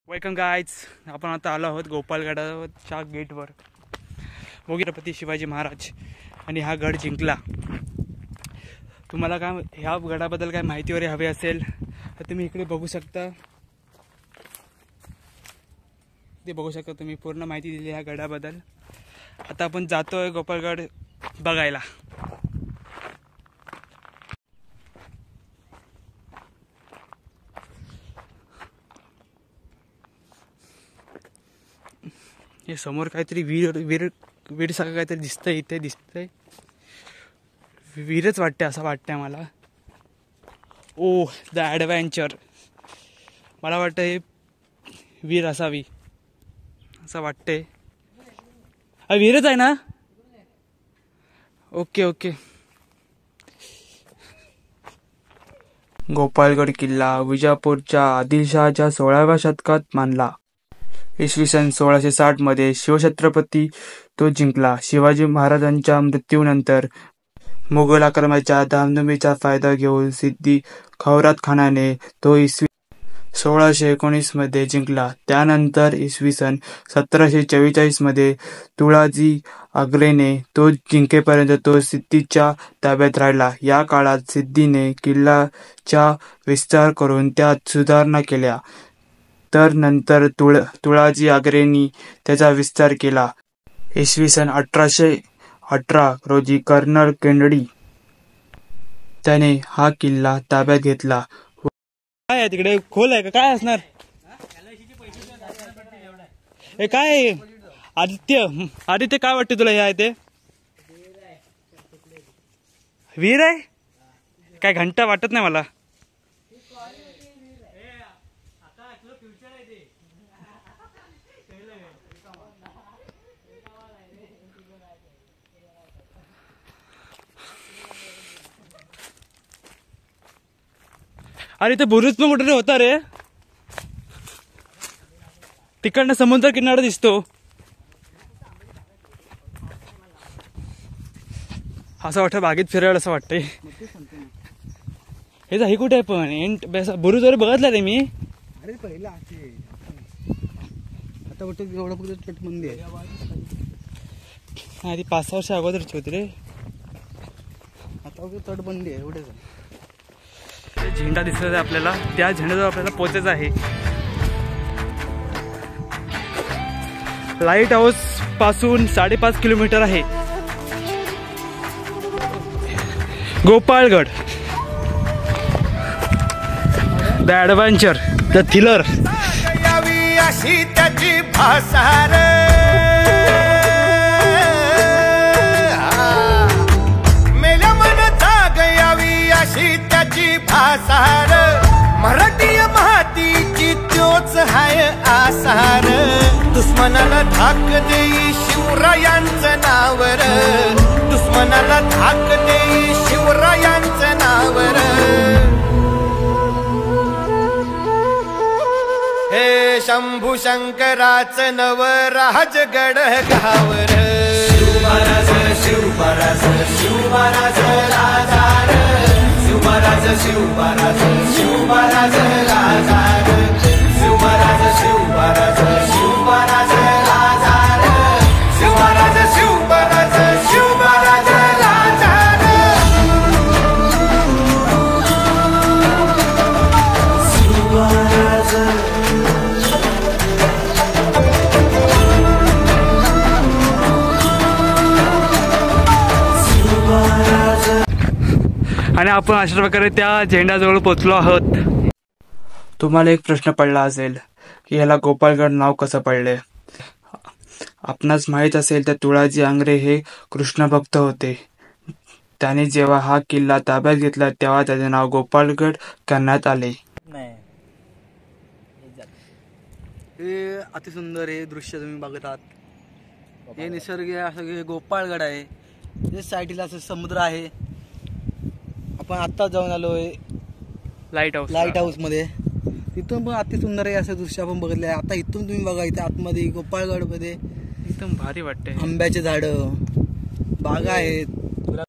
Welcome guys. आपण आता आलो आहोत गोपालगडाच्या गेटवर. छत्रपती शिवाजी महाराज आणि हा गड जिंकला. तुम्हाला काय ह्या गडाबद्दल काय माहिती वगैरे हवी असेल तर तुम्ही इकडे बघू शकता. ते बघू शकता तुम्ही पूर्ण माहिती दिली ह्या गडाबद्दल. आता आपण जातोय गोपालगड बघायला. हे समोर काहीतरी वीर सारखं काहीतरी दिसतंय. इथे दिसतंय वीरच वाटते असं वाटतंय मला. ओ द ॲडव्हेंचर. मला वाटतं हे वीर असावी असं वाटतंय. हा वीरच आहे ना. Okay okay. गोपालगड किल्ला विजापूरच्या आदिलशहाच्या 16व्या शतकात बांधला. इसवी सन 1660 मध्ये शिवछत्रपती तो जिंकला. शिवाजी महाराजांच्या मृत्यूनंतर मुघल आक्रमणाच्या धामधुमीचा फायदा घेऊन सिद्दी खौरात खानाने तो इसवी 1619 मध्ये जिंकला. त्यानंतर इसवी सन 1744 मध्ये तुळाजी आग्रेने तो जिंकेपर्यंत तो सिद्दीच्या ताब्यात राहिला. या काळात सिद्दीने किल्ल्याचा विस्तार करून त्यात सुधारणा केल्या. तर नंतर तुळाजी आग्रेंनी त्याचा विस्तार केला. इसवी सन 1818 रोजी कर्नल केनेडी त्याने हा किल्ला ताब्यात घेतला. काय आहे तिकडे? खोल आहे का काय असणार? हे काय आहे? आदित्य काय वाटते तुला? हे आहे ते वीर आहे काय? घंटा वाटत नाही मला. अरे ते बुरुज पण कुठे होता रे. तिकडनं समुद्र किनारा दिसतो. असं वाटतं बागेत फिरायला असं वाटतंय. हे जाही कुठे आहे पण बुरुज वगैरे बघितला रे मी. अरे पहिला आता वाटतं एवढं फक्त तटबंदी आहे. ती 5-6 वर्ष अगोदरची होती रे. आता फक्त तटबंदी आहे एवढंच. झेंडा दिसत आहे आपल्याला. त्या झेंड्याजवळ आपल्याला पोचायचं आहे. लाईट हाऊस पासून 5.5 किलोमीटर आहे Gopalgad. The adventure the thriller. अशी त्याची भासार मेल्या मनता गयावी अशी त्याची भासार. मराठी मातीची त्योच हाय आसार. दुश्मनाला धाक देई शिवरायांचं नावर. दुश्मनाला धाक देई शिवरायांचं नावर. हे शंभू शंकराचं नव राजगड गावर. शिवमहाराज शिवमहाराज शिवमहाराज राजार. शिवमहाराज शिवमहाराज शिवमहाराज राजार. शिवमहाराज शिवमहाराज शिवमहाराज राजार. शिवमहाराज शिवमहाराज शिवमहाराज राजार. शिवमहाराज. आणि आपण अशा प्रकारे त्या झेंड्याजवळ पोचलो आहोत. तुम्हाला एक प्रश्न पडला असेल की ह्याला गोपालगड नाव कसं पडले. आपणास माहीत असेल तर तुळाजी आंग्रे हे कृष्ण भक्त होते. त्याने जेव्हा हा किल्ला ताब्यात घेतला तेव्हा त्याचे नाव गोपालगड करण्यात आले. हे अतिसुंदर हे दृश्य तुम्ही बघत आहात. हे निसर्ग असं गोपालगड आहे. हे साईडला असं समुद्र आहे. आपण आत्ता जाऊन आलोय लाईट हाऊस मध्ये. तिथून पण अतिसुंदर आहे असं दृश्य आपण बघितलं आहे. आता इथून तुम्ही बघा इथे आतमध्ये गोपालगड मध्ये एकदम भारी वाटते. आंब्याचे झाडं बागा आहेत.